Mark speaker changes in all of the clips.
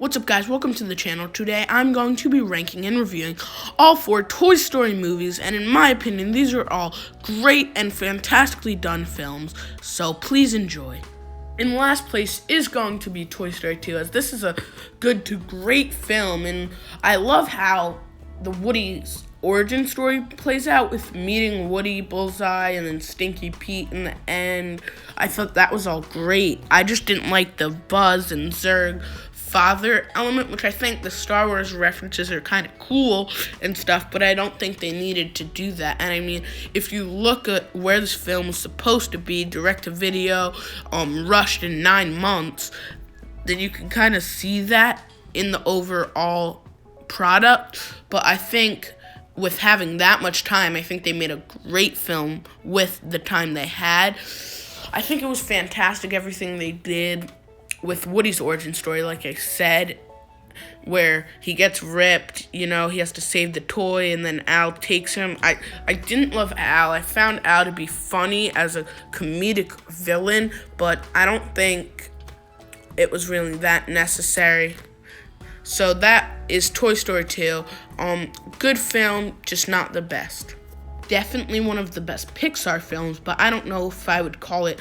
Speaker 1: What's up, guys? Welcome to the channel. Today I'm going to be ranking and reviewing all 4 Toy Story movies, and in my opinion these are all great and fantastically done films, so please enjoy. In last place is going to be Toy Story 2, as this is a good to great film, and I love how the Woody's origin story plays out with meeting Woody, Bullseye, and then Stinky Pete in the end. I thought that was all great. I just didn't like the Buzz and Zurg father element, which I think the Star Wars references are kind of cool and stuff, but I don't think they needed to do that. And I mean, if you look at where this film was supposed to be, direct to video, rushed in 9 months, then you can kind of see that in the overall product. But I think with having that much time, I think they made a great film with the time they had. I think it was fantastic, everything they did with Woody's origin story, like I said, where he gets ripped, he has to save the toy, and then Al takes him. I didn't love Al. I found Al to be funny as a comedic villain, but I don't think it was really that necessary. So that is Toy Story 2. Good film, just not the best. Definitely one of the best Pixar films, but I don't know if I would call it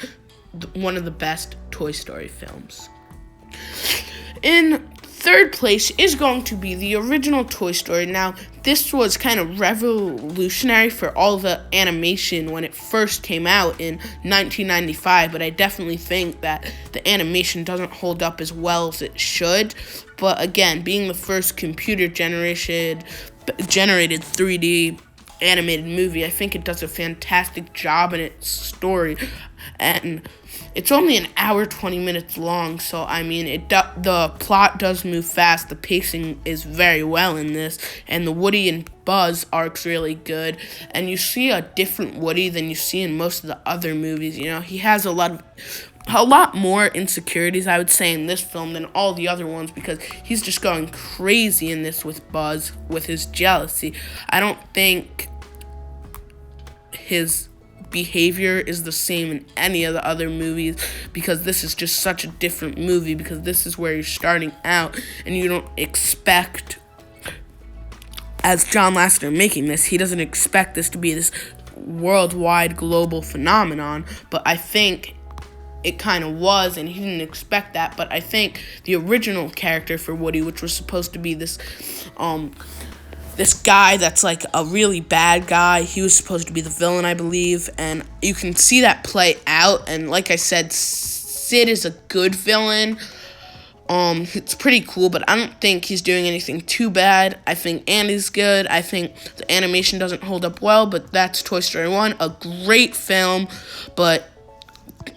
Speaker 1: one of the best Toy Story films. In third place is going to be the original Toy Story. Now, this was kind of revolutionary for all the animation when it first came out in 1995, but I definitely think that the animation doesn't hold up as well as it should. But again, being the first computer-generated 3D animated movie, I think it does a fantastic job in its story, and it's only an hour 20 minutes long, so I mean the plot does move fast, the pacing is very well in this, and the Woody and Buzz arc's really good, and you see a different Woody than you see in most of the other movies. He has a lot more insecurities, I would say, in this film than all the other ones, because he's just going crazy in this with Buzz, with his jealousy. I don't think his behavior is the same in any of the other movies, because this is just such a different movie, because this is where you're starting out, and you don't expect, as John Lasseter making this, he doesn't expect this to be this worldwide global phenomenon, but I think it kind of was, and he didn't expect that. But I think the original character for Woody, which was supposed to be this guy that's like a really bad guy, he was supposed to be the villain, I believe, and you can see that play out. And like I said, Sid is a good villain. It's pretty cool, but I don't think he's doing anything too bad. I think Andy's good. I think the animation doesn't hold up well, but that's Toy Story 1, a great film, but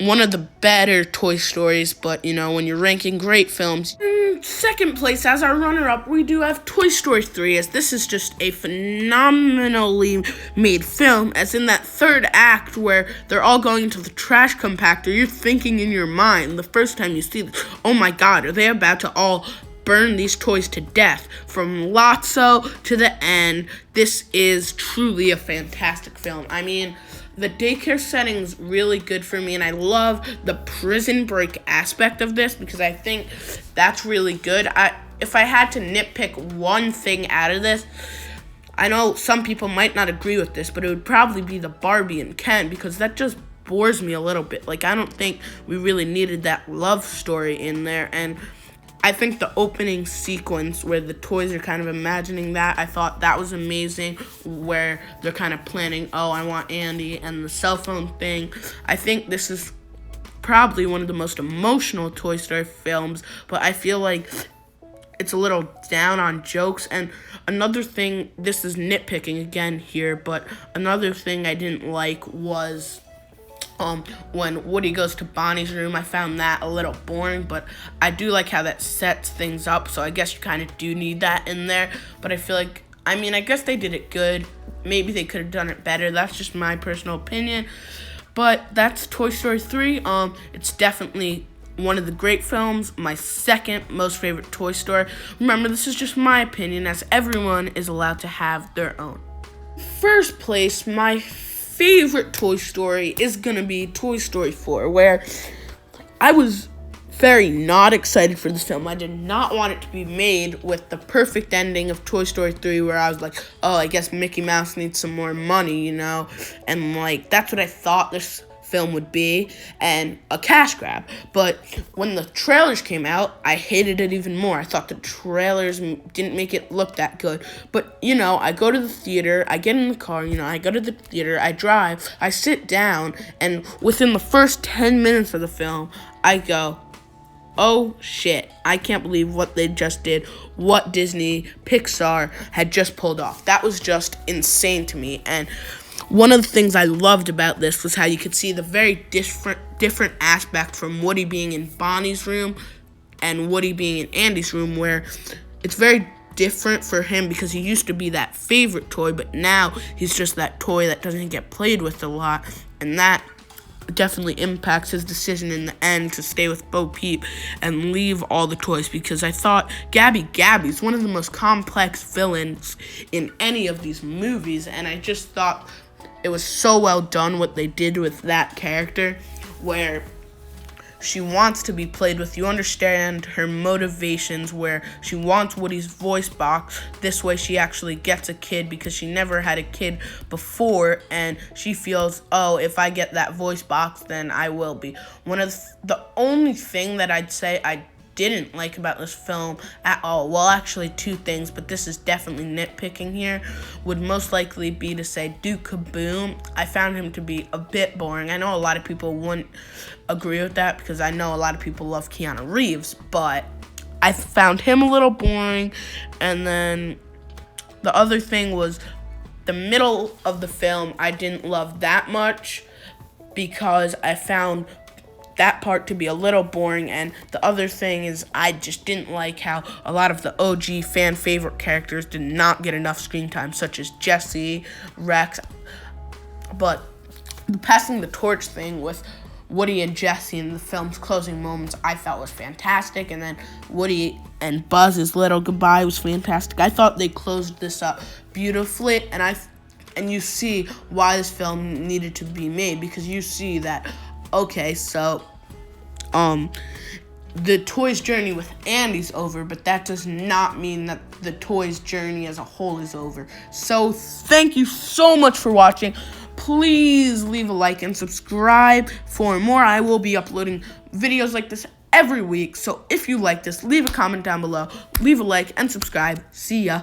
Speaker 1: one of the better Toy Stories. But when you're ranking great films, in second place as our runner-up, we do have Toy Story 3, as this is just a phenomenally made film, as in that third act where they're all going into the trash compactor, you're thinking in your mind the first time you see this, oh my god, are they about to all burn these toys to death? From Lotso to the end, this is truly a fantastic film. I mean, the daycare setting's really good for me, and I love the prison break aspect of this, because I think that's really good. If I had to nitpick one thing out of this, I know some people might not agree with this, but it would probably be the Barbie and Ken, because that just bores me a little bit. Like, I don't think we really needed that love story in there, and I think the opening sequence where the toys are kind of imagining that, I thought that was amazing, where they're kind of planning, oh, I want Andy, and the cell phone thing. I think this is probably one of the most emotional Toy Story films, but I feel like it's a little down on jokes. And another thing, this is nitpicking again here, but another thing I didn't like was when Woody goes to Bonnie's room. I found that a little boring, but I do like how that sets things up, so I guess you kind of do need that in there. But I feel like, I guess they did it good. Maybe they could have done it better. That's just my personal opinion. But that's Toy Story 3. It's definitely one of the great films, my second most favorite Toy Story. Remember, this is just my opinion, as everyone is allowed to have their own. First place, my favorite Toy Story is gonna be Toy Story 4, where I was very not excited for this film. I did not want it to be made with the perfect ending of Toy Story 3 where I was like, oh, I guess Mickey Mouse needs some more money, And, that's what I thought this film would be, and a cash grab. But when the trailers came out, I hated it even more. I thought the trailers didn't make it look that good. But, I go to the theater, I get in the car, I go to the theater, I drive, I sit down, and within the first 10 minutes of the film, I go, oh shit, I can't believe what they just did, what Disney, Pixar had just pulled off. That was just insane to me. And one of the things I loved about this was how you could see the very different aspect from Woody being in Bonnie's room and Woody being in Andy's room, where it's very different for him because he used to be that favorite toy, but now he's just that toy that doesn't get played with a lot, and that definitely impacts his decision in the end to stay with Bo Peep and leave all the toys, because I thought Gabby's one of the most complex villains in any of these movies, and I just thought it was so well done what they did with that character, where she wants to be played with. You understand her motivations, where she wants Woody's voice box. This way she actually gets a kid because she never had a kid before, and she feels, oh, if I get that voice box, then I will be. One of the only thing that I'd say I didn't like about this film at all, well, actually two things, but this is definitely nitpicking here, would most likely be to say Duke Kaboom. I found him to be a bit boring. I know a lot of people wouldn't agree with that because I know a lot of people love Keanu Reeves, but I found him a little boring. And then the other thing was the middle of the film I didn't love that much because I found that part to be a little boring. And the other thing is I just didn't like how a lot of the OG fan favorite characters did not get enough screen time, such as Jesse, Rex. But the passing the torch thing with Woody and Jesse in the film's closing moments I felt was fantastic, and then Woody and Buzz's little goodbye was fantastic. I thought they closed this up beautifully, and you see why this film needed to be made, because you see that, okay, so the toy's journey with Andy's over, but that does not mean that the toy's journey as a whole is over. So thank you so much for watching. Please leave a like and subscribe for more. I will be uploading videos like this every week. So if you like this, leave a comment down below, leave a like, and subscribe. See ya.